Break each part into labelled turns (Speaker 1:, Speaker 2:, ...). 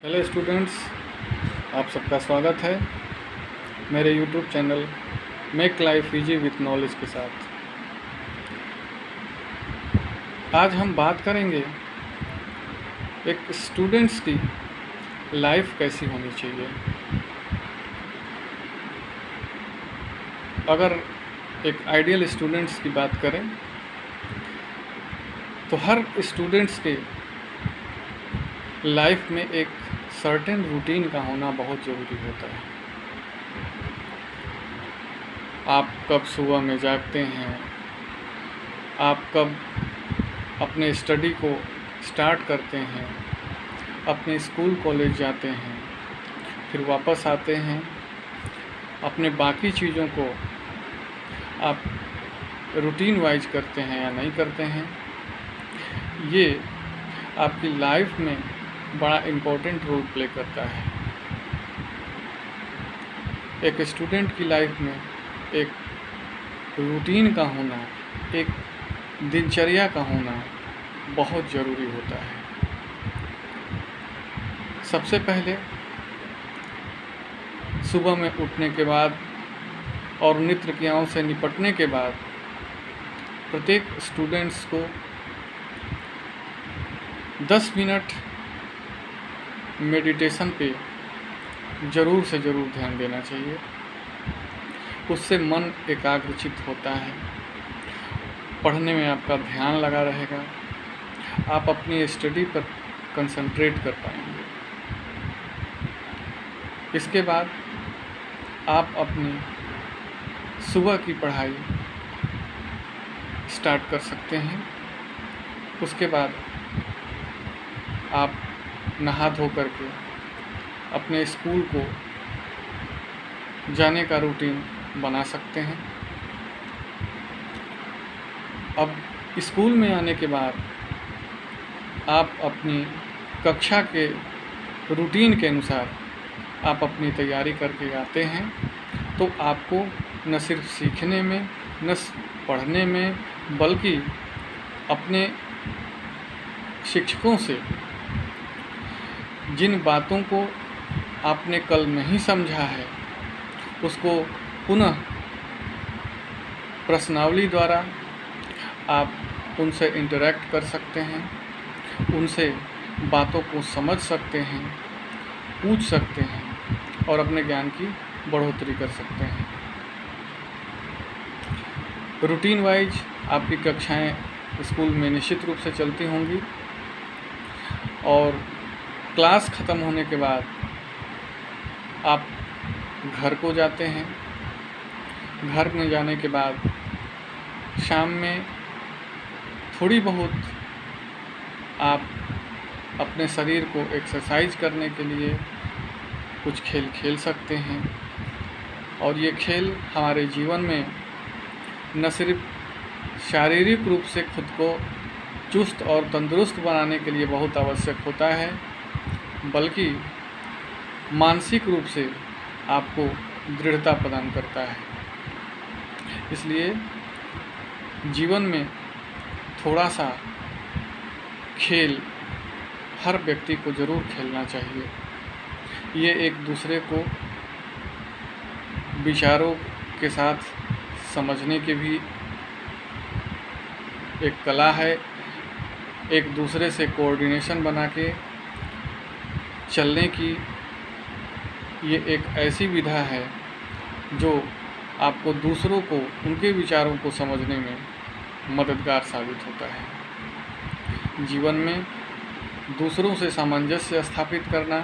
Speaker 1: Hello students, आप सबका स्वागत है मेरे YouTube channel make life easy with knowledge के साथ। आज हम बात करेंगे एक स्टूडेंट्स की लाइफ कैसी होनी चाहिए। अगर एक आइडियल स्टूडेंट्स की बात करें तो हर स्टूडेंट्स के लाइफ में एक सर्टेन रूटीन का होना बहुत ज़रूरी होता है। आप कब सुबह में जागते हैं, आप कब अपने स्टडी को स्टार्ट करते हैं, अपने स्कूल कॉलेज जाते हैं, फिर वापस आते हैं, अपने बाकी चीज़ों को आप रूटीन वाइज करते हैं या नहीं करते हैं, ये आपकी लाइफ में बड़ा इम्पोर्टेंट रोल प्ले करता है। एक स्टूडेंट की लाइफ में एक रूटीन का होना, एक दिनचर्या का होना बहुत ज़रूरी होता है। सबसे पहले सुबह में उठने के बाद और नित्य क्रियाओं से निपटने के बाद प्रत्येक स्टूडेंट्स को 10 मिनट मेडिटेशन पे ज़रूर से ज़रूर ध्यान देना चाहिए। उससे मन एकाग्रचित होता है, पढ़ने में आपका ध्यान लगा रहेगा, आप अपनी स्टडी पर कंसंट्रेट कर पाएंगे। इसके बाद आप अपनी सुबह की पढ़ाई स्टार्ट कर सकते हैं। उसके बाद आप नहा धो करके अपने स्कूल को जाने का रूटीन बना सकते हैं। अब स्कूल में आने के बाद आप अपनी कक्षा के रूटीन के अनुसार आप अपनी तैयारी करके आते हैं, तो आपको न सिर्फ सीखने में, न पढ़ने में, बल्कि अपने शिक्षकों से जिन बातों को आपने कल नहीं समझा है उसको पुनः प्रश्नावली द्वारा आप उनसे इंटरेक्ट कर सकते हैं, उनसे बातों को समझ सकते हैं, पूछ सकते हैं और अपने ज्ञान की बढ़ोतरी कर सकते हैं। रूटीन वाइज आपकी कक्षाएं स्कूल में निश्चित रूप से चलती होंगी और क्लास ख़त्म होने के बाद आप घर को जाते हैं। घर में जाने के बाद शाम में थोड़ी बहुत आप अपने शरीर को एक्सरसाइज करने के लिए कुछ खेल खेल सकते हैं और ये खेल हमारे जीवन में न सिर्फ शारीरिक रूप से खुद को चुस्त और तंदुरुस्त बनाने के लिए बहुत आवश्यक होता है, बल्कि मानसिक रूप से आपको दृढ़ता प्रदान करता है। इसलिए जीवन में थोड़ा सा खेल हर व्यक्ति को ज़रूर खेलना चाहिए। ये एक दूसरे को विचारों के साथ समझने की भी एक कला है। एक दूसरे से कोऑर्डिनेशन बना के चलने की ये एक ऐसी विधा है जो आपको दूसरों को, उनके विचारों को समझने में मददगार साबित होता है। जीवन में दूसरों से सामंजस्य स्थापित करना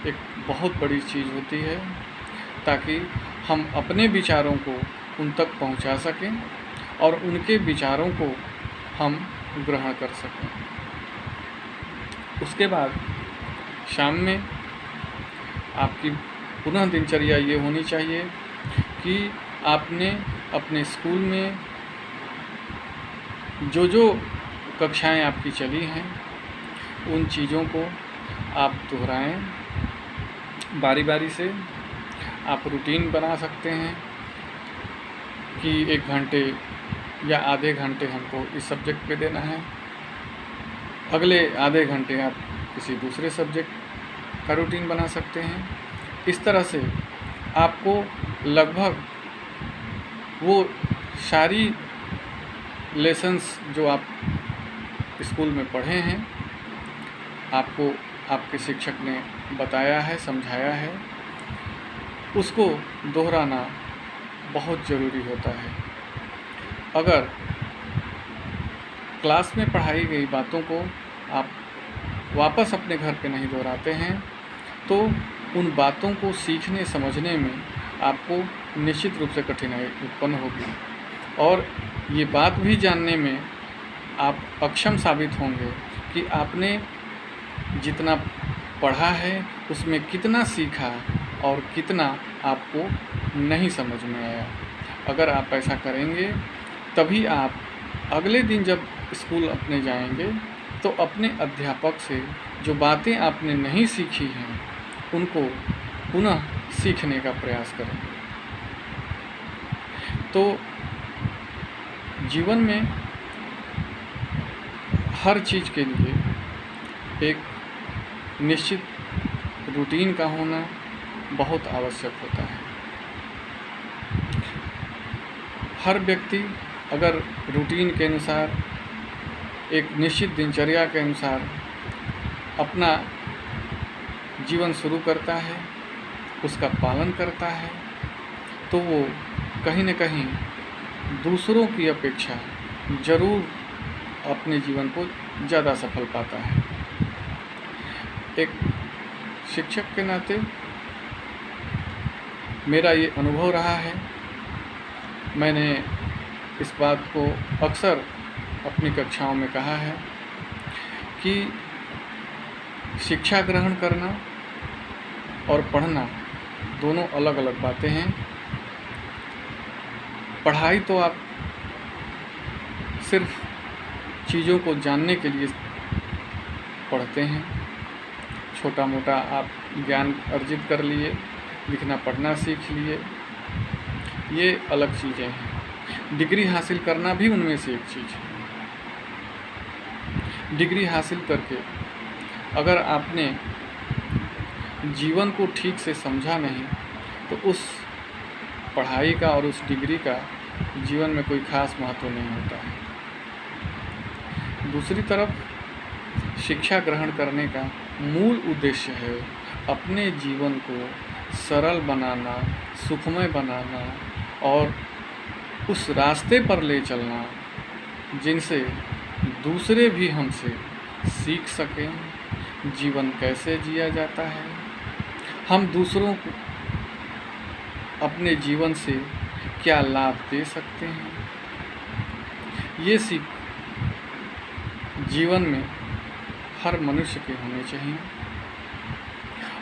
Speaker 1: एक बहुत बड़ी चीज़ होती है, ताकि हम अपने विचारों को उन तक पहुंचा सकें और उनके विचारों को हम ग्रहण कर सकें। उसके बाद शाम में आपकी पुनः दिनचर्या ये होनी चाहिए कि आपने अपने स्कूल में जो जो कक्षाएं आपकी चली हैं उन चीज़ों को आप दोहराएं बारी बारी से। आप रूटीन बना सकते हैं कि 1 घंटे या आधे घंटे हमको इस सब्जेक्ट पे देना है, अगले आधे घंटे आप किसी दूसरे सब्जेक्ट का रूटीन बना सकते हैं। इस तरह से आपको लगभग वो सारी लेसन्स जो आप स्कूल में पढ़े हैं, आपको आपके शिक्षक ने बताया है, समझाया है, उसको दोहराना बहुत ज़रूरी होता है। अगर क्लास में पढ़ाई गई बातों को आप वापस अपने घर पे नहीं दोहराते हैं तो उन बातों को सीखने समझने में आपको निश्चित रूप से कठिनाई उत्पन्न होगी और ये बात भी जानने में आप अक्षम साबित होंगे कि आपने जितना पढ़ा है उसमें कितना सीखा और कितना आपको नहीं समझ में आया। अगर आप ऐसा करेंगे तभी आप अगले दिन जब स्कूल अपने जाएंगे तो अपने अध्यापक से जो बातें आपने नहीं सीखी हैं उनको पुनः सीखने का प्रयास करेंगे। तो जीवन में हर चीज़ के लिए एक निश्चित रूटीन का होना बहुत आवश्यक होता है। हर व्यक्ति अगर रूटीन के अनुसार एक निश्चित दिनचर्या के अनुसार अपना जीवन शुरू करता है, उसका पालन करता है, तो वो कहीं न कहीं दूसरों की अपेक्षा ज़रूर अपने जीवन को ज़्यादा सफल पाता है। एक शिक्षक के नाते मेरा ये अनुभव रहा है। मैंने इस बात को अक्सर अपनी कक्षाओं में कहा है कि शिक्षा ग्रहण करना और पढ़ना दोनों अलग अलग बातें हैं। पढ़ाई तो आप सिर्फ चीज़ों को जानने के लिए पढ़ते हैं, छोटा मोटा आप ज्ञान अर्जित कर लिए, लिखना पढ़ना सीख लिए, ये अलग चीज़ें हैं। डिग्री हासिल करना भी उनमें से एक चीज़ है। डिग्री हासिल करके अगर आपने जीवन को ठीक से समझा नहीं तो उस पढ़ाई का और उस डिग्री का जीवन में कोई खास महत्व नहीं होता है। दूसरी तरफ शिक्षा ग्रहण करने का मूल उद्देश्य है अपने जीवन को सरल बनाना, सुखमय बनाना और उस रास्ते पर ले चलना जिनसे दूसरे भी हमसे सीख सकें जीवन कैसे जिया जाता है, हम दूसरों को अपने जीवन से क्या लाभ दे सकते हैं। ये सीख जीवन में हर मनुष्य के होने चाहिए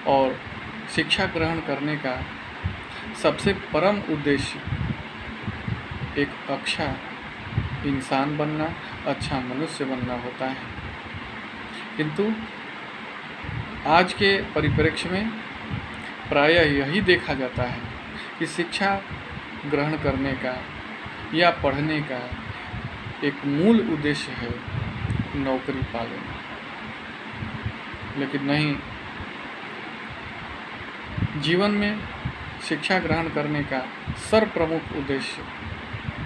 Speaker 1: और शिक्षा ग्रहण करने का सबसे परम उद्देश्य एक अच्छा इंसान बनना, अच्छा मनुष्य बनना होता है। किंतु आज के परिप्रेक्ष्य में प्रायः यही देखा जाता है कि शिक्षा ग्रहण करने का या पढ़ने का एक मूल उद्देश्य है नौकरी पा लेना। लेकिन नहीं, जीवन में शिक्षा ग्रहण करने का सर्वप्रमुख उद्देश्य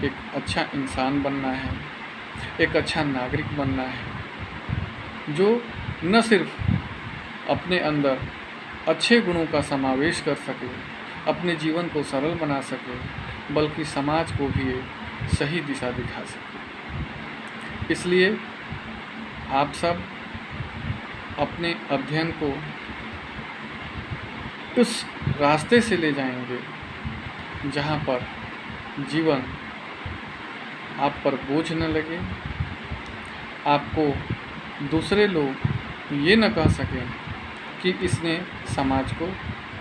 Speaker 1: एक अच्छा इंसान बनना है, एक अच्छा नागरिक बनना है जो न सिर्फ अपने अंदर अच्छे गुणों का समावेश कर सके, अपने जीवन को सरल बना सके, बल्कि समाज को भी एक सही दिशा दिखा सके। इसलिए आप सब अपने अध्ययन को उस रास्ते से ले जाएंगे जहाँ पर जीवन आप पर बोझ न लगे, आपको दूसरे लोग ये न कह सकें कि इसने समाज को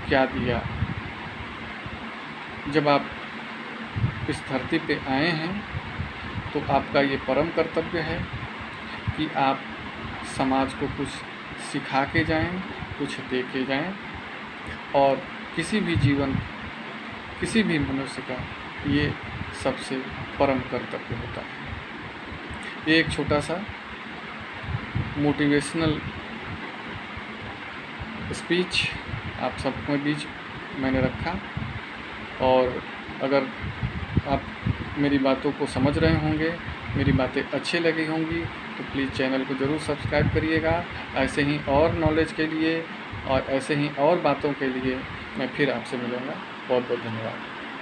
Speaker 1: क्या दिया। जब आप इस धरती पे आए हैं तो आपका ये परम कर्तव्य है कि आप समाज को कुछ सिखा के जाएं, कुछ दे के जाएं और किसी भी मनुष्य का ये सबसे परम कर्तव्य होता है। ये एक छोटा सा मोटिवेशनल स्पीच आप सबके बीच मैंने रखा। और अगर आप मेरी बातों को समझ रहे होंगे, मेरी बातें अच्छी लगी होंगी, तो प्लीज़ चैनल को ज़रूर सब्सक्राइब करिएगा। ऐसे ही और नॉलेज के लिए और ऐसे ही और बातों के लिए मैं फिर आपसे मिलूँगा। बहुत बहुत धन्यवाद।